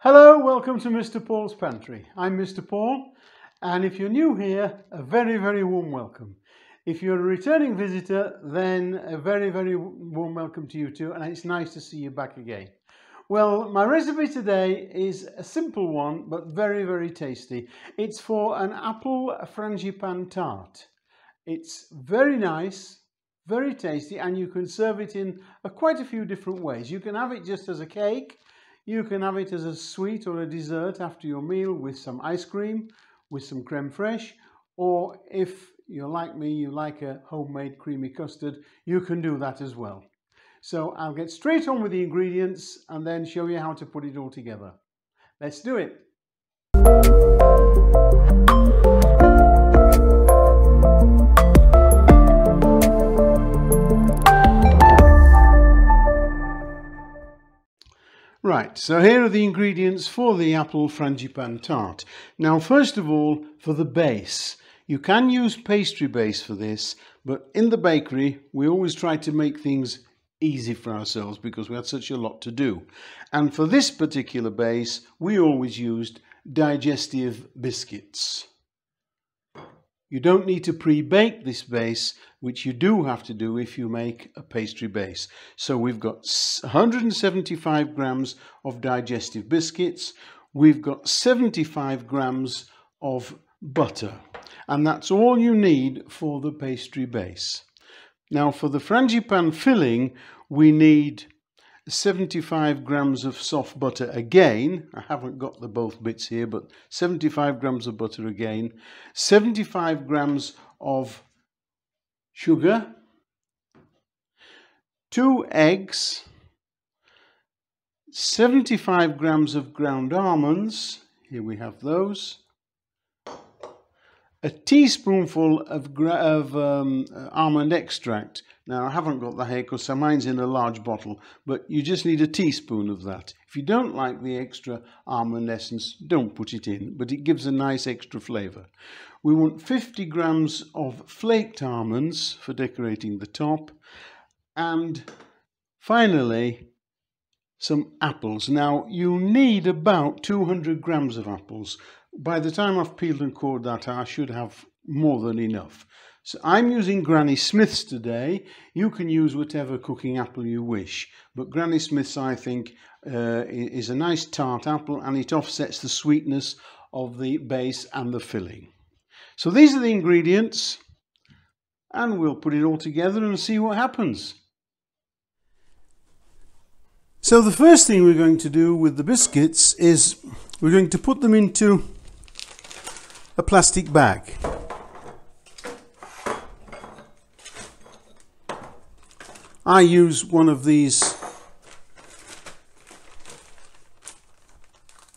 Hello, welcome to Mr. Paul's Pantry. I'm Mr. Paul, and if you're new here, a very warm welcome. If you're a returning visitor, then a very warm welcome to you too, and it's nice to see you back again. Well, my recipe today is a simple one, but very tasty. It's for an Apple Frangipane Tart. It's very nice, very tasty, and you can serve it in quite a few different ways. You can have it just as a cake. You can have it as a sweet or a dessert after your meal with some ice cream, with some creme fraiche, or if you're like me, you like a homemade creamy custard, you can do that as well. So I'll get straight on with the ingredients and then show you how to put it all together. Let's do it. Right, so here are the ingredients for the Apple Frangipane Tart. Now, first of all, for the base. You can use pastry base for this, but in the bakery, we always try to make things easy for ourselves because we had such a lot to do. And for this particular base, we always used Digestive Biscuits. You don't need to pre-bake this base, which you do have to do if you make a pastry base. So we've got 175 grams of Digestive Biscuits. We've got 75 grams of butter. And that's all you need for the pastry base. Now for the frangipane filling, we need 75 grams of soft butter again. I haven't got the both bits here, but 75 grams of butter again, 75 grams of sugar, 2 eggs, 75 grams of ground almonds, here we have those, a teaspoonful of almond extract. Now I haven't got that here because mine's in a large bottle, but you just need a teaspoon of that. If you don't like the extra almond essence, don't put it in, but it gives a nice extra flavour. We want 50 grams of flaked almonds for decorating the top, and finally some apples. Now you need about 200 grams of apples. By the time I've peeled and cored that, I should have more than enough. So I'm using Granny Smith's today. You can use whatever cooking apple you wish, but Granny Smith's, I think, is a nice tart apple, and it offsets the sweetness of the base and the filling. So these are the ingredients, and we'll put it all together and see what happens. So the first thing we're going to do with the biscuits is we're going to put them into a plastic bag. I use one of these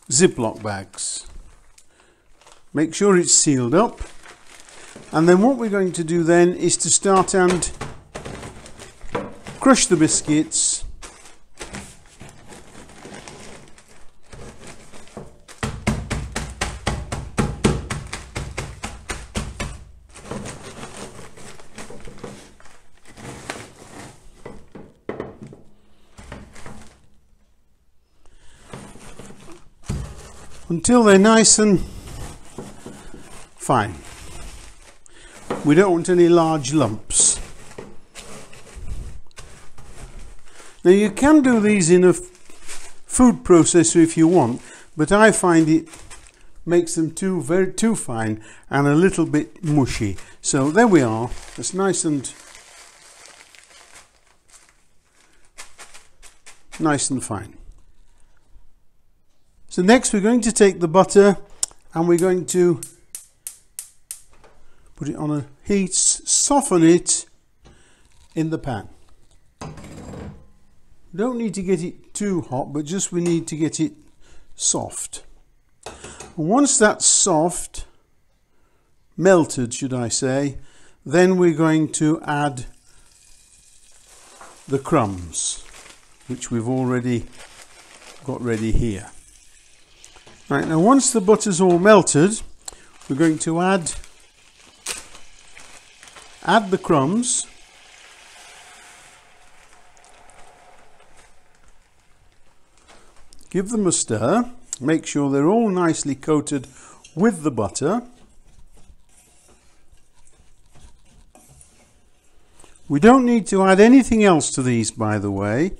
Ziploc bags. Make sure it's sealed up, and then what we're going to do then is to start and crush the biscuits . Until they're nice and fine. We don't want any large lumps. Now you can do these in a food processor if you want, but I find it makes them too fine and a little bit mushy. So there we are. It's nice and fine. So next we're going to take the butter and we're going to put it on a heat, soften it in the pan. Don't need to get it too hot, but just we need to get it soft. Once that's soft, melted should I say, then we're going to add the crumbs, which we've already got ready here. Right, now once the butter's all melted, we're going to add the crumbs, give them a stir, Make sure they're all nicely coated with the butter. We don't need to add anything else to these, by the way.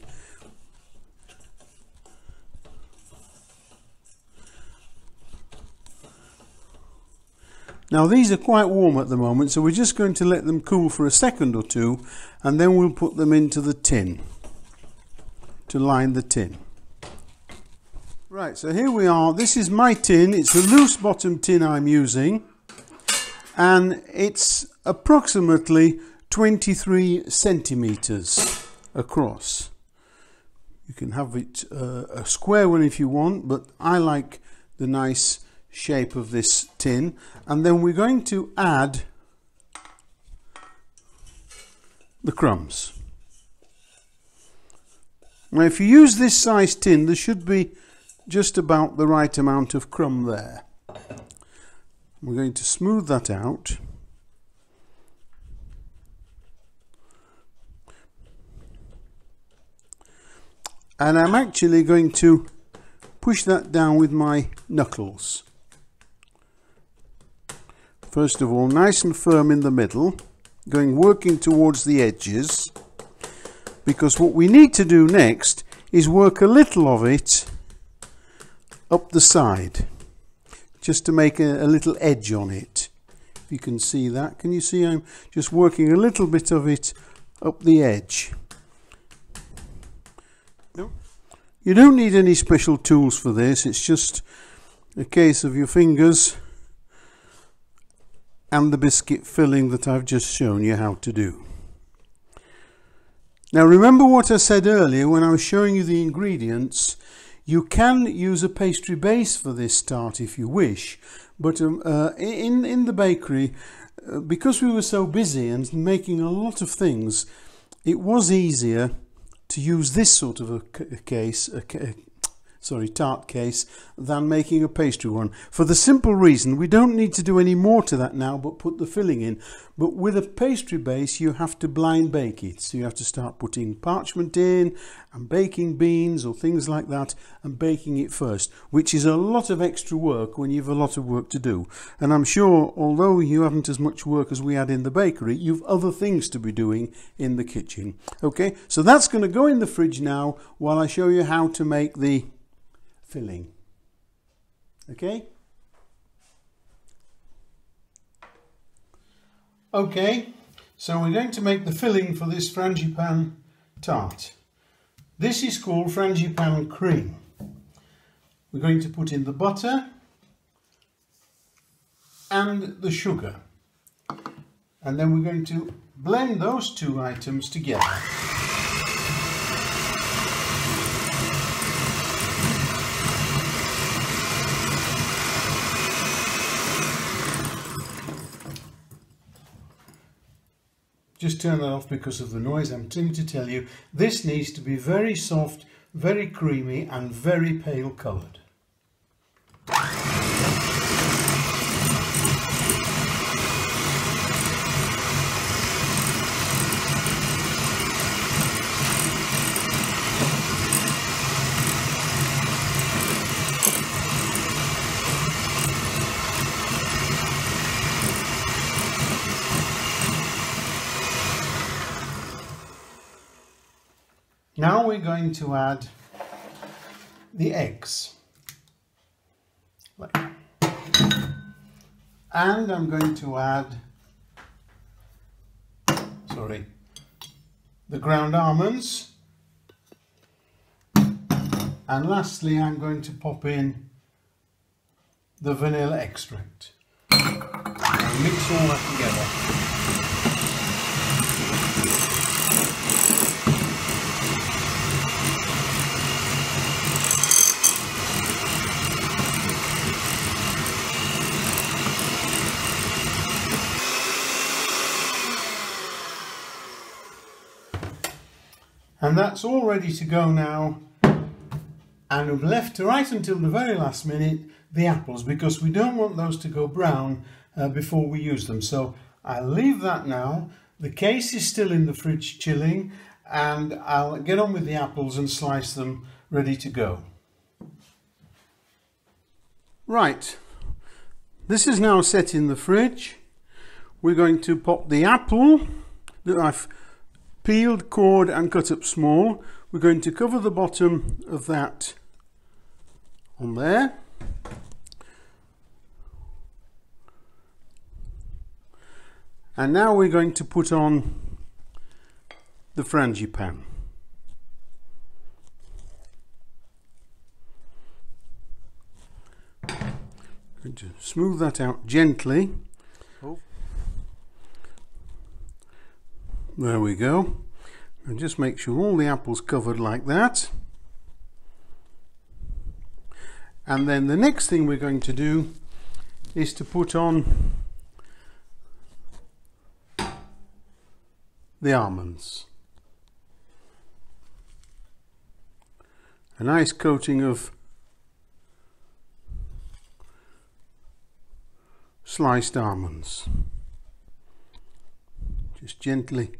Now these are quite warm at the moment, so we're just going to let them cool for a second or two, and then we'll put them into the tin to line the tin. Right, so here we are. This is my tin. It's a loose bottom tin I'm using, and it's approximately 23 centimeters across. You can have it a square one if you want, but I like the nice shape of this tin. And then we're going to add the crumbs. Now if you use this size tin, there should be just about the right amount of crumb there. We're going to smooth that out. And I'm actually going to push that down with my knuckles. First of all, nice and firm in the middle, working towards the edges, because what we need to do next is work a little of it up the side, just to make a little edge on it. If you can see that, can you see I'm just working a little bit of it up the edge. You don't need any special tools for this, it's just a case of your fingers and the biscuit filling that I've just shown you how to do. Now remember what I said earlier when I was showing you the ingredients. You can use a pastry base for this tart if you wish, but in the bakery, because we were so busy and making a lot of things, it was easier to use this sort of tart case than making a pastry one, for the simple reason we don't need to do any more to that now but put the filling in. But with a pastry base you have to blind bake it, so you have to start putting parchment in and baking beans or things like that and baking it first, which is a lot of extra work when you've a lot of work to do. And I'm sure although you haven't as much work as we had in the bakery, you've other things to be doing in the kitchen. Okay, so that's going to go in the fridge now while I show you how to make the filling. Okay? Okay, so we're going to make the filling for this frangipane tart. This is called frangipane cream. We're going to put in the butter and the sugar, and then we're going to blend those two items together. Just turn that off because of the noise. I'm trying to tell you, this needs to be very soft, very creamy and very pale coloured. Now we're going to add the eggs. And I'm going to add, the ground almonds. And lastly, I'm going to pop in the vanilla extract. And mix all that together. And that's all ready to go now, and we've left right until the very last minute the apples, because we don't want those to go brown before we use them. So I'll leave that now. The case is still in the fridge chilling, and I'll get on with the apples and slice them ready to go. Right, this is now set in the fridge. We're going to pop the apple that I've peeled, cored and cut up small. We're going to cover the bottom of that on there. And now we're going to put on the frangipane. Going to smooth that out gently. Oh. There we go. And just make sure all the apple's covered like that. And then the next thing we're going to do is to put on the almonds. A nice coating of sliced almonds. Just gently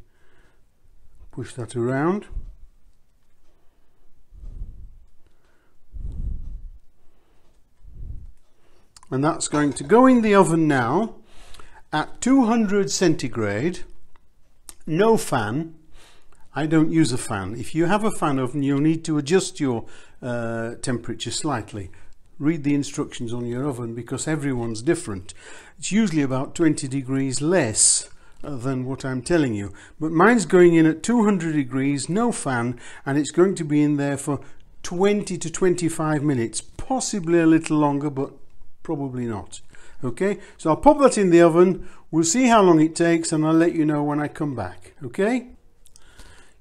push that around. And that's going to go in the oven now at 200 centigrade, no fan. I don't use a fan. If you have a fan oven, you'll need to adjust your temperature slightly. Read the instructions on your oven because everyone's different. It's usually about 20 degrees less than what I'm telling you. But mine's going in at 200 degrees, no fan, and it's going to be in there for 20 to 25 minutes. Possibly a little longer, but probably not. Okay, so I'll pop that in the oven. We'll see how long it takes and I'll let you know when I come back. Okay,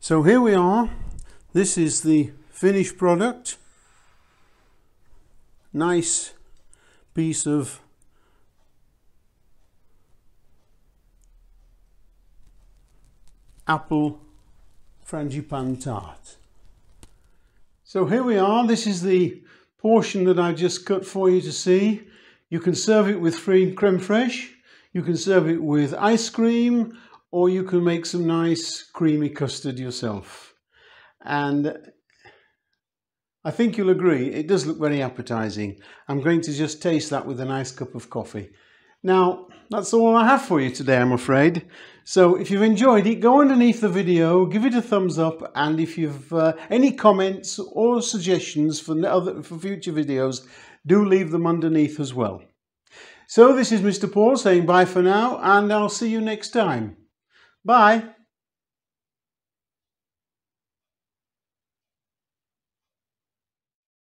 so here we are. This is the finished product. Nice piece of Apple Frangipane Tart. So here we are. This is the portion that I just cut for you to see. You can serve it with free creme fraiche, you can serve it with ice cream, or you can make some nice creamy custard yourself. And I think you'll agree, it does look very appetizing. I'm going to just taste that with a nice cup of coffee. Now, that's all I have for you today, I'm afraid. So if you've enjoyed it, go underneath the video, give it a thumbs up, and if you've any comments or suggestions for future videos, do leave them underneath as well. So this is Mr. Paul saying bye for now, and I'll see you next time. Bye.